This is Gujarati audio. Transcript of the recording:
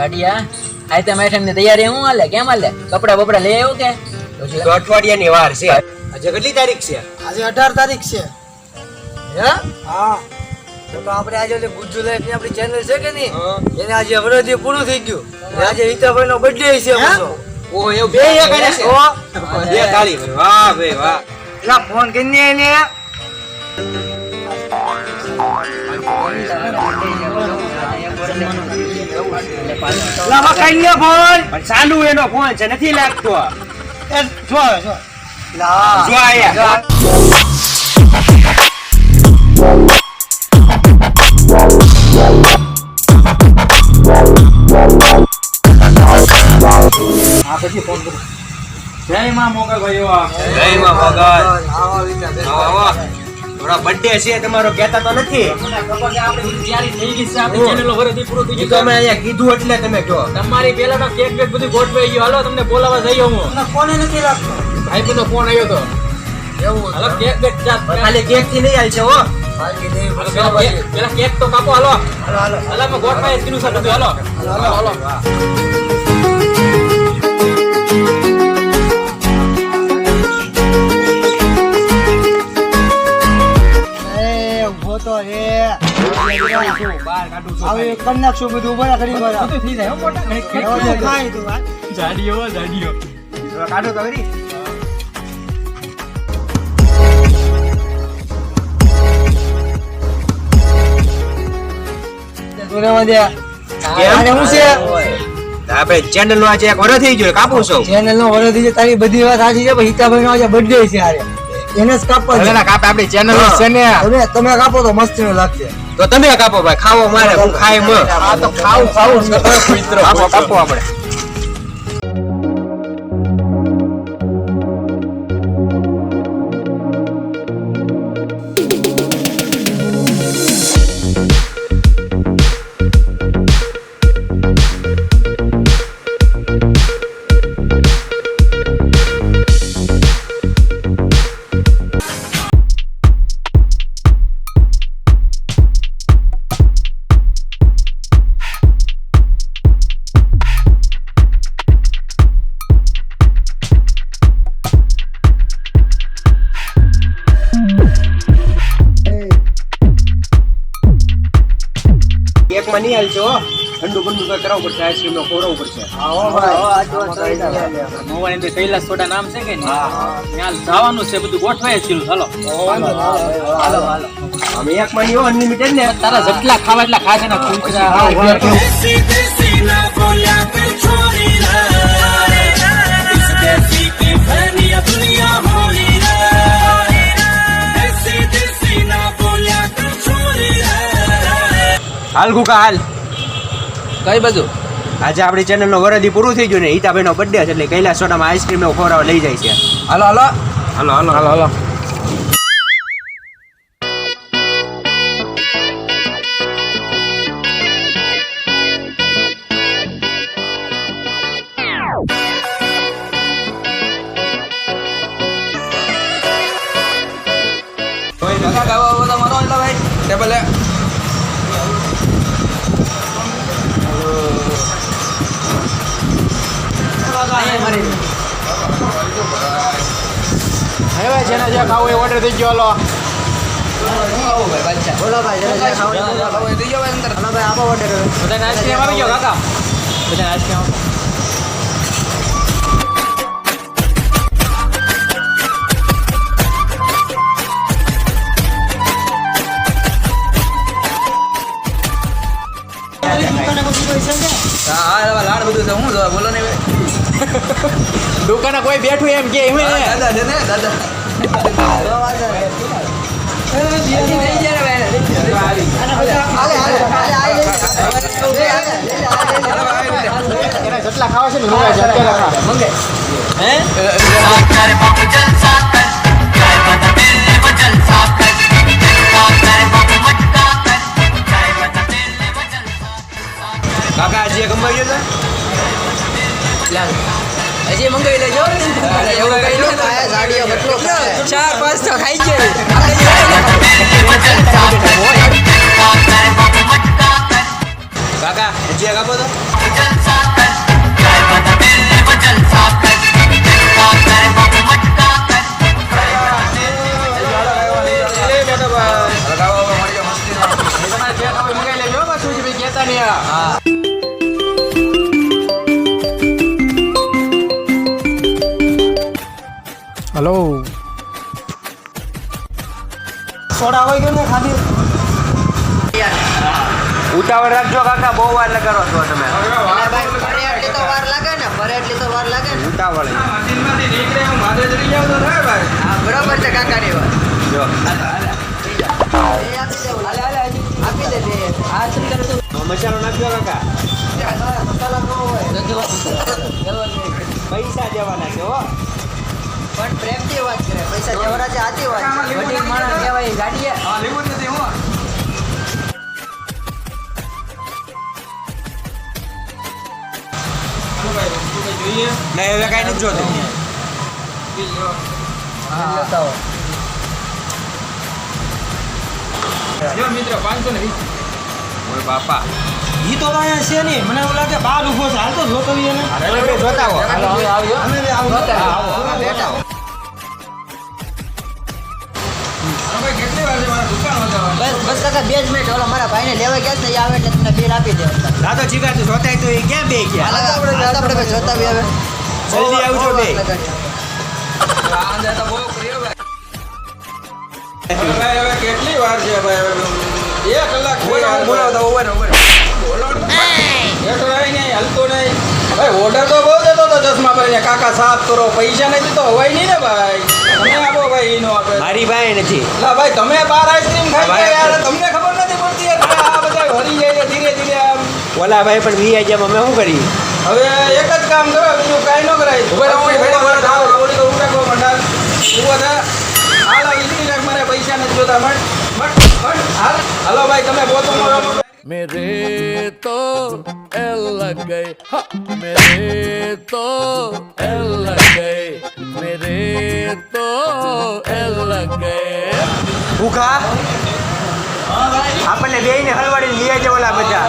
ગાડિયા આ તે મેઠમ ની તૈયારી હું હાલે કેમ હાલે કપડા બપડા લઈ આવ્યો કે તો અઠવાડિયાની વાર છે. આજે કેટલી તારીખ છે? આજે 18 તારીખ છે. હે? હા તો આપણે આજે જે ગુજ્જુ લાઈફ ની આપણી ચેનલ છે કે નહીં એને આજે વરદી પૂરું થઈ ગયું. આજે હિતાભાઈ નો બર્થડે છે પાછો. ઓ એવું બે કરે છે. બે તાળી વાહ ભાઈ વાહ. લા ફોન કરીને એને લાવા કઈ ફોન પણ ચાલુ એનો ફોન છે નથી લાગતો. જો લા જો આયા આ પછી ફોન કર. જય માં મોગલ ભાઈઓ. જય માં મોગલ. આવો થોડા બર્થડે છે તમારો કહેતા તો નથી. મને ખબર છે આપણી તૈયારી થઈ ગઈ છે આપણી ચેનલ વરદી પૂરું થઈ ગયું તમે અહીંયા કીધું એટલે તમે કહો. તમારી પહેલા તો કેક બેક બધું ગોઠવાઈ ગયું હાલો તમને બોલાવા જઈએ હું મને ફોન નથી લાગતો. ભાઈ બધો ફોન આવ્યો તો એવું હાલો કેક બેક જાત ખાલી કેક થી નહીં હાલ છે હો. પેલા કેક તો કાપો હાલો હાલો હાલો હાલો અમે ગોઠવાઈ જ કીધું છે બધું હાલો હાલો ઉભો તો રે બહાર કાઢું છું હવે કરી નાખશું બધું ઉભા કરી વાળા બધું થઈ જાય હો મોટા ઘણી કેક ખાઈ તું વાત જાડીઓ કાઢો તો ખરી. સુરેવા દે આને હું છે આપણે ચેનલ નો આજે એક વરસ થઈ ગયો કાપું છું. ચેનલ નો વરસ છે તારી બધી વાત સાચી છે પણ હિતાભાઈ નો આજે બર્થડે છે આરે એને જ કાપવા છે. કાપ આપણી ચેનલ નો છે ને. તમે કાપો તો મસ્ત નો લાગશે. તો તમે કાપો ભાઈ ખાવો મારે હું ખાઈ મ આ તો ખાવું કાપો કાપો આપણે. કેક માં નહીં હાલશે હો. ઠંડુ બંડુ કઈ કરાવવું પડશે. આઈસ્ક્રીમ નો ખોરાવું પડશે. મોવાની અંદર કૈલાસ સોડા નામ છે કે ત્યાં જવાનું છે બધું ગોઠવાય જ કીધું હાલો અમે એક માં નહીં અનલિમિટેડ ને. તારા જેટલા ખાવા એટલા ખાશે ને કુંચરા હાલ ગુકા હાલ. કઈ બાજુ આજે આપણી ચેનલ નો વરદી પૂરું થઈ ગયું ને હિતાભાઈ નો બર્થડે છે એટલે કૈલાસ સોડામાં આઈસ્ક્રીમ નો ખોરાવ લઈ જાય છે. હાલો હાલો હાલો હાલો હાલો હાલો. ટેબલ હવે જેને જે ખાવું એ ઓર્ડર થઈ ગયો. હાલો બોલો ભાઈ જરા ખાવાનું થઈ ગયો અંદર. હાલો ભાઈ આપો ઓર્ડર. બધાને આઈસ્ક્રીમ આવી ગયો કાકા બધાને આઈસ્ક્રીમ લાડ બધું છે હું બોલો ને દુકાને કોઈ બેઠું એમ કે દાદા છે ને દાદા જેટલા ખાવા છે ને મંગે હે કાકા આજે કમાઈ ગયો હજી મંગાવી લેજો એવું કઈ નો થાય સાડીઓ કેટલો 4-5 તો ખાઈ જાય કાકા હજી એક આપો તો હા હલો સોડા હોય ગયો ને ખાલી ઉતાવળ રાખજો કાકા, બહુ વાર લગાડો છો તમે. એટલે ભાઈ ફરે એટલી તો વાર લાગે ને, ફરે એટલી તો વાર લાગે ને. ઉતાવળ હા બરોબર છે કાકાની વાત. જો એ આપી દેવું. આપી દે બે. આ શું કરે તું? મસાલો નાખ્યો કાકા, મસાલા ન હોય પૈસા દેવાના છે હો. પણ પ્રેમથી વાત કરે, પૈસા જવરા છે આથી વાત છે. વડીલ માણસ કહેવાય ગાડીએ. નહીં હવે કઈ નથી જોતું. લેતા હો. ઓય બાપા, ઈ તો અહીંયા છે નહીં, મને એવું લાગે બહાર ઊભો છે. હાલ તો જોતો ઈ એને. અરે બે જોતા હો. અમે બે આવું જોતા જોતા આવો. આવો. બેઠા હો. બસ બસ કાકા 2 જ મિનિટ. ઓલા મારા ભાઈને લેવા ગયા છે ને, એ આવે એટલે તમને બિલ આપી દે. દાદો જીગા તું જોતા તો એ ક્યાં બે ગયા? હાલ આપણે બે જોતા બી હવે. જલ્દી આવજો બે. કેટલી વાર છે ભાઈ? 1 કલાક બોલાવો તો ઓવર ઓવર. હલતો નહીં ભાઈ. ઓર્ડર તો બહુ દેતો હતો ચશ્મા ભાઈ, કાકા સાફ કરો. પૈસા નથી તો હવાય નહીં ને ભાઈ. તમે આપો ભાઈ, એનો આપે. મારી ભાઈ નથી. લા ભાઈ તમે બાર આઈસ્ક્રીમ ખાઈ ગયા યાર, તમને ખબર નથી પડતી યાર. આ બધા હરી જાય છે ધીરે ધીરે આમ. ઓલા ભાઈ પણ વી ગયા, અમે શું કરી? હવે એક જ કામ કરો, બીજું કાંઈ ન કરાય. ઉભા રહો, થોડી તો ઉઠાકો મંડાલ. ઉભો થા. હાલ આ વીસની લાખ મારે પૈસા નથી જોતા. મટ હાલ. હાલો ભાઈ તમે પોતો મારો. मेरे तो एल लग गए हाँ, मेरे तो एल लग गए मेरे तो एल लग गए ભૂખા આપણને બે ને હલવાડીને લઈ જાય ઓલા બધા.